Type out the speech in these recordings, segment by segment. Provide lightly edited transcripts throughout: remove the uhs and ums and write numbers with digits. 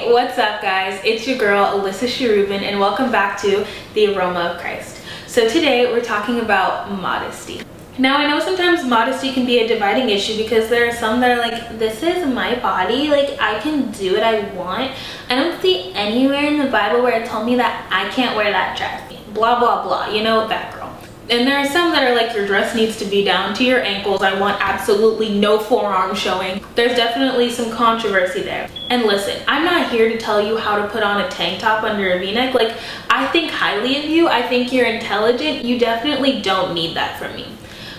What's up, guys? It's your girl Alyssa Sharubin, and welcome back to The Aroma of Christ. So today we're talking about modesty. Now, I know sometimes modesty can be a dividing issue because there are some that are like, this is my body, like I can do what I want. I don't see anywhere in the Bible where it told me that I can't wear that dress. Blah, blah, blah. You know, that girl. And there are some that are like, your dress needs to be down to your ankles. I want absolutely no forearm showing. There's definitely some controversy there. And listen, I'm not here to tell you how to put on a tank top under a v-neck. Like, I think highly of you. I think you're intelligent. You definitely don't need that from me.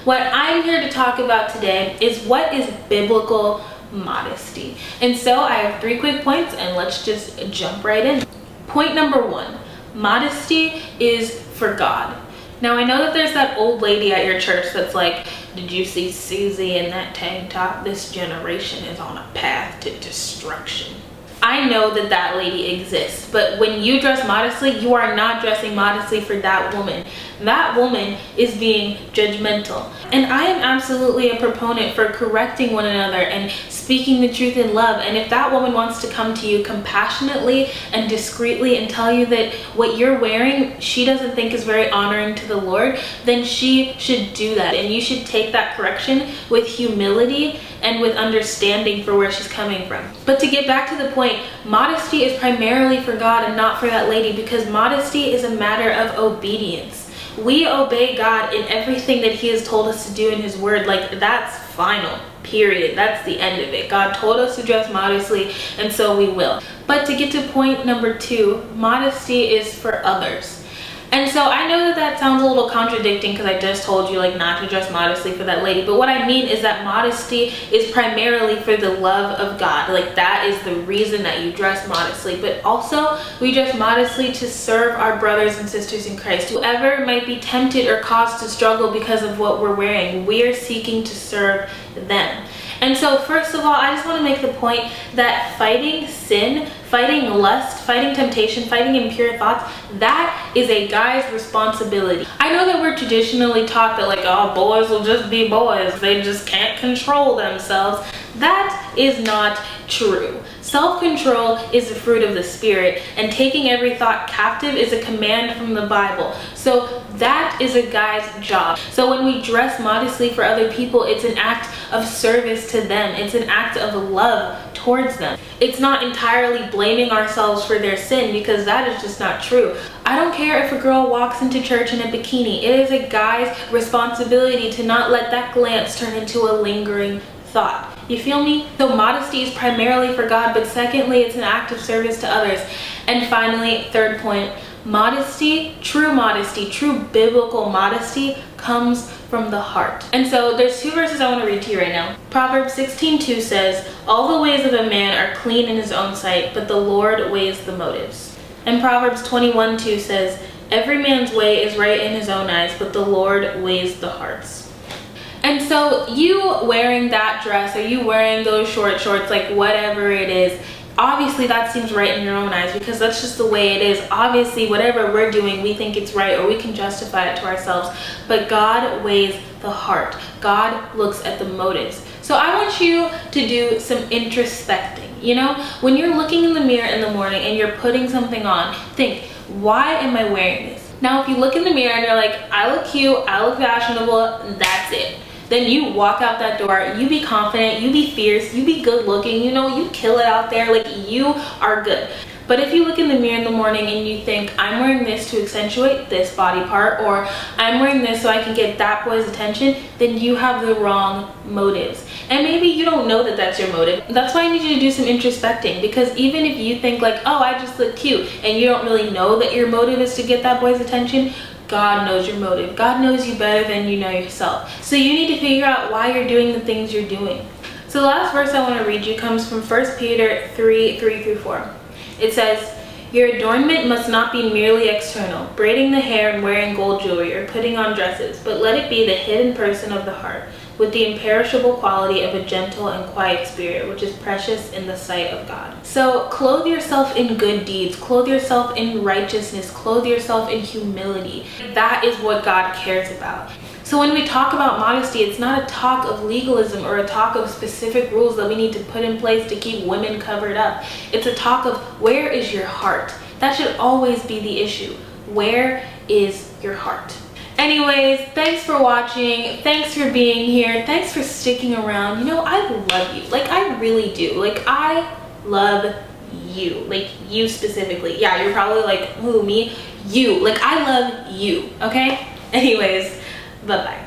What I'm here to talk about today is what is biblical modesty. And so I have 3 quick points, and let's just jump right in. Point number 1, modesty is for God. Now, I know that there's that old lady at your church that's like, did you see Susie in that tank top? This generation is on a path to destruction. I know that that lady exists, but when you dress modestly, you are not dressing modestly for that woman. That woman is being judgmental. And I am absolutely a proponent for correcting one another and speaking the truth in love. And if that woman wants to come to you compassionately and discreetly and tell you that what you're wearing she doesn't think is very honoring to the Lord, then she should do that. And you should take that correction with humility and with understanding for where she's coming from. But to get back to the point, modesty is primarily for God and not for that lady, because modesty is a matter of obedience. We obey God in everything that He has told us to do in His Word. Like, that's final, period. That's the end of it. God told us to dress modestly, and so we will. But to get to point number 2, modesty is for others. And so I know that that sounds a little contradicting because I just told you like not to dress modestly for that lady. But what I mean is that modesty is primarily for the love of God. Like, that is the reason that you dress modestly. But also we dress modestly to serve our brothers and sisters in Christ. Whoever might be tempted or caused to struggle because of what we're wearing, we're seeking to serve them. And so first of all, I just want to make the point that fighting sin, fighting lust, fighting temptation, fighting impure thoughts, that is a guy's responsibility. I know that we're traditionally taught that like, oh, boys will just be boys. They just can't control themselves. That is not true. Self-control is the fruit of the Spirit, and taking every thought captive is a command from the Bible. So that is a guy's job. So when we dress modestly for other people, it's an act of service to them. It's an act of love towards them. It's not entirely blaming ourselves for their sin, because that is just not true. I don't care if a girl walks into church in a bikini. It is a guy's responsibility to not let that glance turn into a lingering thought. You feel me? So modesty is primarily for God, but secondly, it's an act of service to others. And finally, 3rd point, modesty, true biblical modesty comes from the heart. And so there's 2 verses I want to read to you right now. Proverbs 16:2 says, all the ways of a man are clean in his own sight, but the Lord weighs the motives. And Proverbs 21:2 says, every man's way is right in his own eyes, but the Lord weighs the hearts. And so you wearing that dress, or you wearing those short shorts, like whatever it is, obviously that seems right in your own eyes because that's just the way it is. Obviously, whatever we're doing, we think it's right, or we can justify it to ourselves. But God weighs the heart. God looks at the motives. So I want you to do some introspecting. You know, when you're looking in the mirror in the morning and you're putting something on, think, why am I wearing this? Now, if you look in the mirror and you're like, I look cute, I look fashionable, that's it. Then you walk out that door, you be confident, you be fierce, you be good looking, you know, you kill it out there, like you are good. But if you look in the mirror in the morning and you think, I'm wearing this to accentuate this body part, or I'm wearing this so I can get that boy's attention, then you have the wrong motives. And maybe you don't know that that's your motive. That's why I need you to do some introspecting, because even if you think like, oh, I just look cute, and you don't really know that your motive is to get that boy's attention, God knows your motive. God knows you better than you know yourself. So you need to figure out why you're doing the things you're doing. So the last verse I want to read you comes from 1 Peter 3:3-4. It says, Your adornment must not be merely external, braiding the hair and wearing gold jewelry or putting on dresses, but let it be the hidden person of the heart, with the imperishable quality of a gentle and quiet spirit, which is precious in the sight of God. So clothe yourself in good deeds, clothe yourself in righteousness, clothe yourself in humility. That is what God cares about. So when we talk about modesty, it's not a talk of legalism or a talk of specific rules that we need to put in place to keep women covered up. It's a talk of, where is your heart? That should always be the issue. Where is your heart? Anyways, thanks for watching. Thanks for being here. Thanks for sticking around. You know, I love you. Like, I really do. Like, I love you. Like, you specifically. Yeah, you're probably like, who, me? You. Like, I love you, okay? Anyways, bye-bye.